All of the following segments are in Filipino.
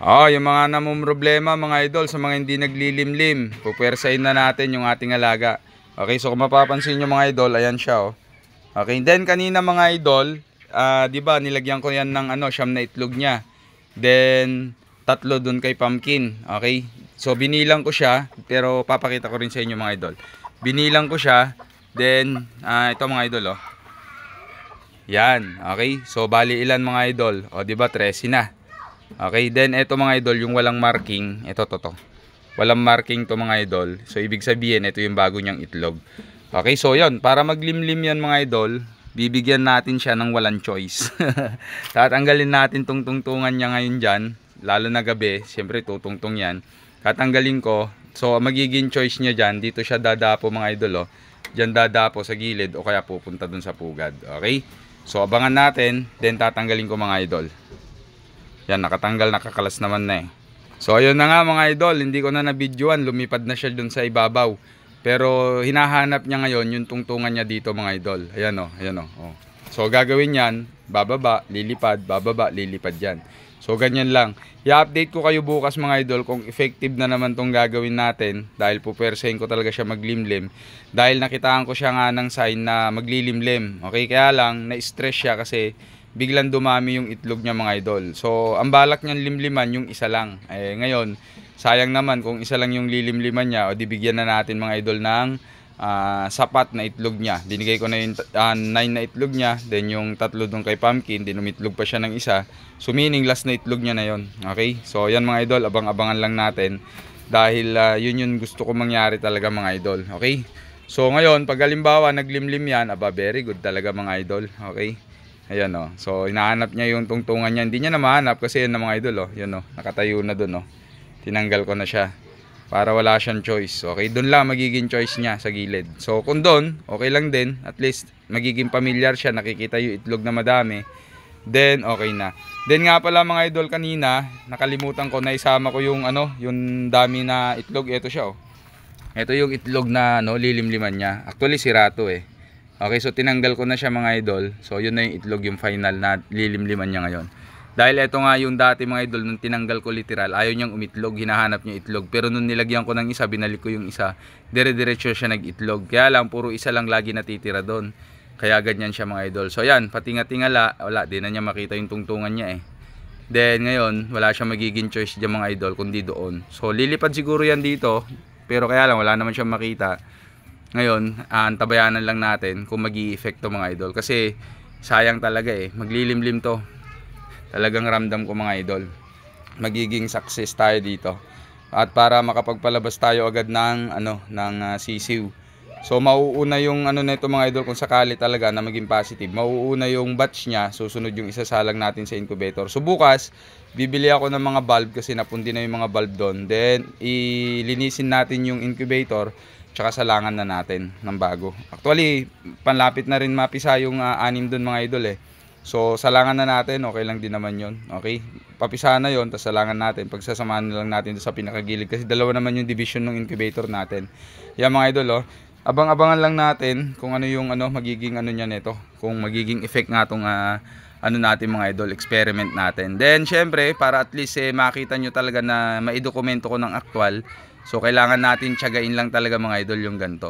Yung mga namumroblema mga idol sa mga hindi naglilimlim, pupwersahin na natin yung ating alaga. Okay, so kung mapapansin nyo mga idol, ayan siya oh. Okay, then kanina mga idol, 'di ba, nilagyan ko 'yan ng siyam na itlog niya. Then tatlo dun kay Pumpkin. Okay? So binilang ko siya, pero papakita ko rin sa inyo mga idol. Binilang ko siya, then ito mga idol oh. Yan, okay? So bali ilan mga idol? O 'di ba 13 na. Okay, then ito mga idol, yung walang marking, ito to. Walang marking to mga idol. So ibig sabihin, ito yung bago niyang itlog. Okay, so yon, para maglimlim yan mga idol, bibigyan natin siya ng walang choice. Tatanggalin natin tong tungtungan niya ngayon dyan, lalo na gabi, siyempre tutungtong yan. Tatanggalin ko, so magiging choice niya dyan, dito siya dadapo mga idol oh. Dyan dadapo sa gilid o kaya pupunta dun sa pugad. Okay, so abangan natin, then tatanggalin ko mga idol. Yan, nakatanggal, nakakalas naman na eh. So ayun na nga mga idol, hindi ko na nabidyoan, lumipad na siya dun sa ibabaw. Pero hinahanap niya ngayon yung tungtungan niya dito mga idol. Ayan o, ayan o. Oh. So gagawin yan, bababa, lilipad yan. So ganyan lang. I-update ko kayo bukas mga idol kung effective na naman tong gagawin natin. Dahil pupersahin ko talaga siya maglimlim. Dahil nakitaan ko siya nga ng sign na maglilimlim. Okay, kaya lang, na-stress siya kasi biglang dumami yung itlog niya mga idol. So ang balak niyang limliman yung isa lang. Ngayon, sayang naman kung isa lang yung lilimliman niya, o dibigyan na natin mga idol ng sapat na itlog niya. Binigay ko na yung 9 na itlog niya, then yung tatlo dun kay Pumpkin, din umitlog pa siya ng isa. So meaning last na itlog niya na yon. Okay, so yan mga idol, abang-abangan lang natin. Dahil yun yung gusto ko mangyari talaga mga idol. Okay, so ngayon pag halimbawa naglimlim yan, very good talaga mga idol. Okay, ayan o. So hinahanap niya yung tungtungan niya. Hindi niya na mahanap kasi yan na mga idol o. Yan o, nakatayo na dun o. Tinanggal ko na siya para wala siyang choice. Okay, dun lang magiging choice niya sa gilid. So kung dun, okay lang din. At least magiging familiar siya, nakikita yung itlog na madami. Then okay na. Then nga pala mga idol, kanina nakalimutan ko na isama ko yung yung dami na itlog. Ito siya oh. Ito yung itlog na lilimliman niya. Actually sira to eh. Okay, so tinanggal ko na siya mga idol. So yun na yung itlog, yung final na lilimliman niya ngayon. Dahil ito nga yung dati mga idol, nung tinanggal ko literal, ayaw niyang umitlog, hinahanap niya itlog. Pero nung nilagyan ko ng isa, binalik ko yung isa, dire-diretso siya nag-itlog. Kaya lang, puro isa lang lagi natitira doon. Kaya ganyan siya mga idol. So yan, patinga-tingala, wala, di na niya makita yung tungtungan niya eh. Then ngayon, wala siyang magiging choice dyan mga idol, kundi doon. So lilipad siguro yan dito, pero kaya lang, wala naman siyang makita. Ngayon, antabayanan lang natin kung magi-effect to mga idol. Kasi sayang talaga eh, maglilimlim to. Talagang ramdam ko mga idol, magiging success tayo dito. At para makapagpalabas tayo agad ng sisiw. So mauuna yung nito mga idol, kung sakali talaga na maging positive. Mauuna yung batch niya, susunod yung isasalang natin sa incubator. So bukas, bibili ako ng mga bulb kasi napundi na yung mga bulb doon. Then ilinisin natin yung incubator, tsaka salangan na natin ng bago. Actually, panlapit na rin mapisa yung 6 doon mga idol eh. So salangan na natin, okay lang din naman yon. Okay, papisahan na yon, tapos salangan natin, pagsasamahan na lang natin sa pinakagilid kasi dalawa naman yung division ng incubator natin. Yan mga idol oh, abang-abangan lang natin kung ano yung magiging niya nito, kung magiging effect nga tong natin mga idol, experiment natin. Then syempre para at least makita nyo talaga na maidokumento ko ng actual, so kailangan natin tiyagain lang talaga mga idol yung ganto.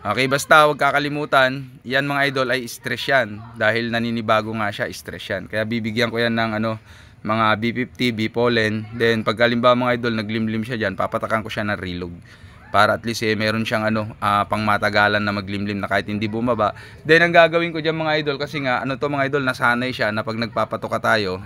Okay, basta huwag kakalimutan, yan mga idol ay stress yan. Dahil naninibago nga siya, stress yan. Kaya bibigyan ko yan ng mga B50, B-pollen. Then pag halimbawa mga idol, naglimlim siya dyan, papatakan ko siya ng relog. Para at least meron siyang pangmatagalan na maglimlim na kahit hindi bumaba. Then ang gagawin ko dyan mga idol, kasi nga to mga idol, nasanay siya na pag nagpapatoka tayo,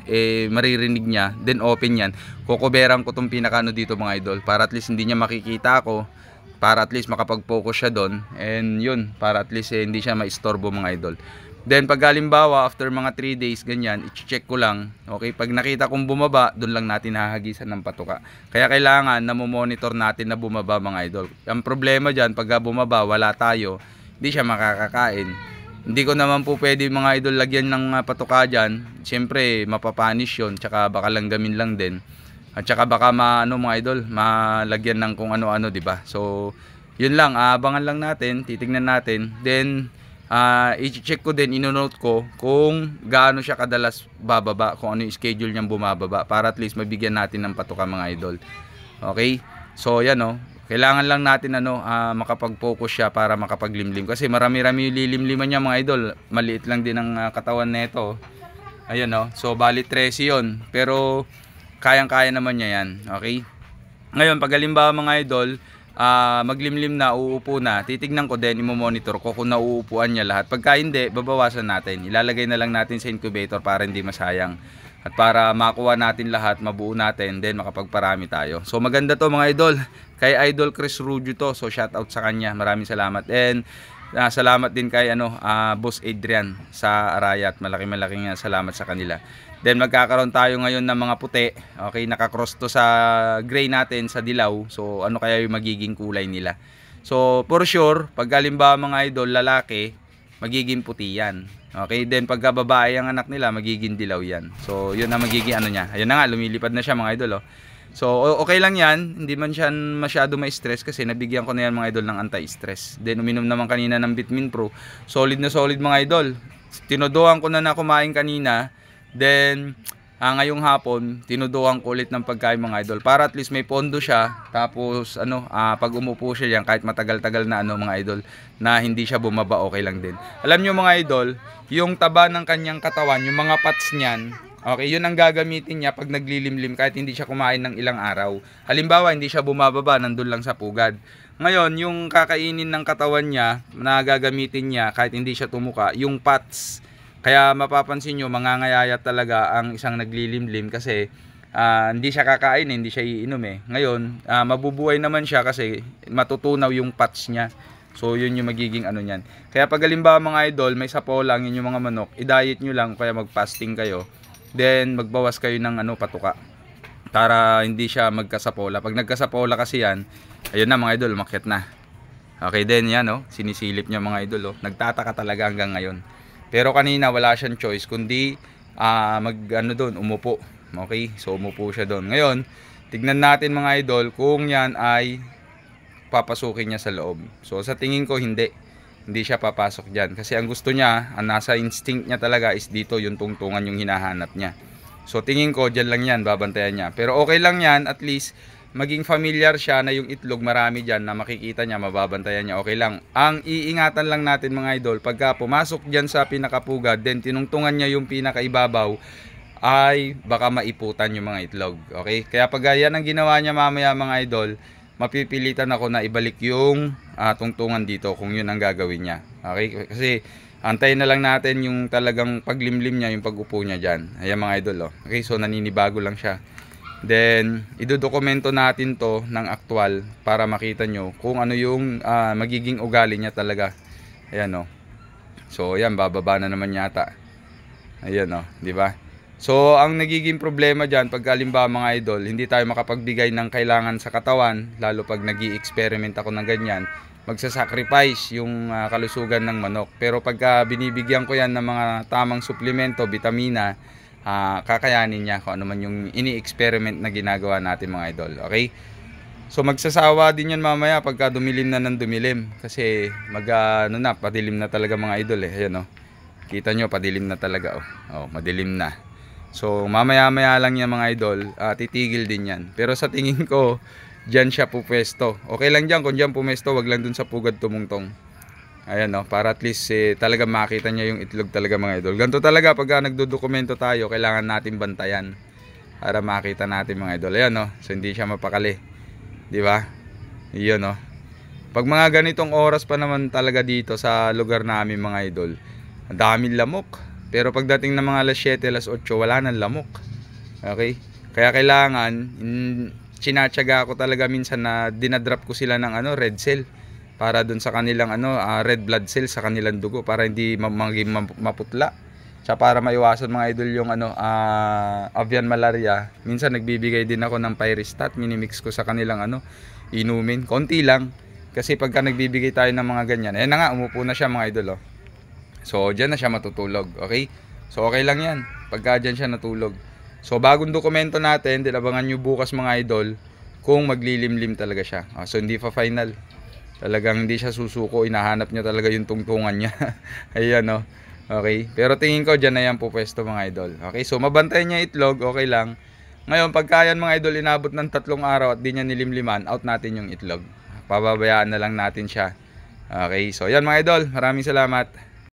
maririnig niya, then open yan. Kukuberan ko tong pinaka dito mga idol, para at least hindi niya makikita ako. Para at least makapag-focus siya doon. And yun, para at least hindi siya maistorbo mga idol. Then pag halimbawa after mga 3 days ganyan, i-check ko lang. Okay, pag nakita kong bumaba, doon lang natin hahagisan ng patuka. Kaya kailangan na monitor natin na bumaba mga idol. Ang problema diyan, pag bumaba wala tayo, hindi siya makakakain. Hindi ko naman po pwede mga idol lagyan ng patuka diyan. Siyempre mapapanish 'yon, tsaka baka langgamin lang din. At saka baka mga idol, malagyan ng kung ano-ano, 'di ba? So, 'yun lang, abangan lang natin, titingnan natin. Then i-check ko din, ino-note ko kung gaano siya kadalas bababa, kung ano yung schedule niyang bumababa, para at least mabigyan natin ng patuka mga idol. Okay? So yan oh. Kailangan lang natin makapag-focus siya para makapaglimlim, kasi marami-rami yung lilimliman niya mga idol. Maliit lang din ang katawan nito. Ayan oh. So bali 13 yun, pero kayang-kaya naman niya yan. Okay? Ngayon pag halimbawa mga idol, maglimlim na, uupo na, titignan ko din, imo-monitor ko kung nauupuan niya lahat. Pagka hindi, babawasan natin. Ilalagay na lang natin sa incubator para hindi masayang. At para makuha natin lahat, mabuo natin, then makapagparami tayo. So maganda to mga idol. Kay Idol Chris Rudio to. So shout out sa kanya. Maraming salamat. And salamat din kay Boss Adrian sa Arayat. Malaking salamat sa kanila. Then magkakaroon tayo ngayon ng mga puti. Okay, nakakross to sa gray natin sa dilaw. So ano kaya yung magiging kulay nila? So for sure, pag halimbawa mga idol lalaki, magiging puti yan. Okay, then pagka babae ang anak nila, magiging dilaw yan. So yun ang magiging ano niya. Ayun na nga, lumilipad na siya mga idol oh. So okay lang yan, hindi man siya masyado ma-stress kasi nabigyan ko na yan mga idol ng anti-stress. Then uminom naman kanina ng Vitamin Pro. Solid na solid mga idol. Tinodohan ko na kumain kanina. Then ngayong hapon, tinuduhan ko ulit ng pagkain mga idol para at least may pondo siya. Tapos pag umupo siya yan, kahit matagal-tagal na mga idol, na hindi siya bumaba, okay lang din. Alam nyo mga idol, yung taba ng kanyang katawan, yung mga parts niyan, okay, yun ang gagamitin niya pag naglilimlim kahit hindi siya kumain ng ilang araw. Halimbawa, hindi siya bumababa, nandun lang sa pugad. Ngayon, yung kakainin ng katawan niya, na gagamitin niya kahit hindi siya tumuka, yung parts. Kaya mapapansin nyo, mangangayayat talaga ang isang naglilimlim kasi hindi siya kakain, hindi siya iinom eh. Ngayon, mabubuhay naman siya kasi matutunaw yung parts niya. So yun yung magiging niyan. Kaya pag halimbawa mga idol, may sapo lang yun yung mga manok, i-diet nyo lang, kaya mag-fasting kayo. Then magbawas kayo ng patuka para hindi siya magkasapola. Pag nagkasapola kasi yan, ayun na mga idol, umakyat na. Okay, then yan sinisilip niya mga idol Nagtataka talaga hanggang ngayon. Pero kanina wala siyang choice kundi doon, umupo. Okay, so umupo siya doon. Ngayon, tignan natin mga idol kung yan ay papasukin niya sa loob. So sa tingin ko hindi siya papasok diyan kasi ang gusto niya, ang nasa instinct niya talaga is dito, yung tungtungan yung hinahanap niya. So tingin ko diyan lang yan, babantayan niya. Pero okay lang yan, at least maging familiar siya na yung itlog marami diyan na makikita niya, mababantayan niya, okay lang. Ang iingatan lang natin mga idol, pagka pumasok diyan sa pinakapugad, then tinungtungan niya yung pinakaibabaw, ay baka maiputan yung mga itlog. Okay? Kaya pag yan ang ginawa niya mamaya mga idol, mapipilitan ako na ibalik yung tungtungan dito kung yun ang gagawin niya. Okay? Kasi antayin na lang natin yung talagang paglimlim niya, yung pag-upo niya dyan. Ayan mga idol Okay, so naninibago lang siya. Then idodokumento natin to ng aktual para makita nyo kung ano yung magiging ugali niya talaga. Ayan So ayan, bababa na naman yata. Ayan di ba? So ang nagiging problema dyan pag halimbawa mga idol, hindi tayo makapagbigay ng kailangan sa katawan, lalo pag nag-i-experiment ako ng ganyan, magsasacrifice yung kalusugan ng manok. Pero pagka binibigyan ko yan ng mga tamang suplemento, vitamina, kakayanin niya kung ano man yung ini-experiment na ginagawa natin mga idol. Okay? So magsasawa din yan mamaya pagka dumilim na ng dumilim, kasi padilim na talaga mga idol Ayan Kita nyo, padilim na talaga madilim na. So mamaya-maya lang yan mga idol, titigil din yan. Pero sa tingin ko, dyan siya pupwesto. Okay lang dyan, kung dyan pumwesto, wag lang dun sa pugad tumungtong. Ayan para at least talaga makita niya yung itlog talaga mga idol. Ganito talaga pag nagdodokumento tayo, kailangan natin bantayan para makita natin mga idol. Ayan so hindi siya mapakali, di ba? Iyon Pag mga ganitong oras pa naman talaga dito sa lugar namin mga idol, ang daming lamok. Pero pagdating ng mga alas 7, alas 8, wala nang lamok. Okay? Kaya kailangan, sinatsaga ko talaga minsan na dinadrop ko sila ng red cell. Para dun sa kanilang red blood cell sa kanilang dugo. Para hindi maging maputla. Tsaka para maiwasan mga idol yung avian malaria. Minsan nagbibigay din ako ng Pyristat. Minimix ko sa kanilang inumin. Konti lang. Kasi pagka nagbibigay tayo ng mga ganyan. Ayan na nga, umupo na siya mga idol So dyan na siya matutulog, okay? So okay lang yan, pagka dyan siya natulog. So bagong dokumento natin, dinabangan nyo bukas mga idol, kung maglilimlim talaga siya. So hindi pa final. Talagang hindi siya susuko, inahanap niya talaga yung tungtungan niya. Ayan oh. Okay, pero tingin ko dyan na yan po pwesto mga idol. Okay, so mabantayan niya itlog, okay lang. Ngayon, pagka yan mga idol inabot ng 3 araw at di niya nilimliman, out natin yung itlog. Pababayaan na lang natin siya. Okay, so yan mga idol, maraming salamat.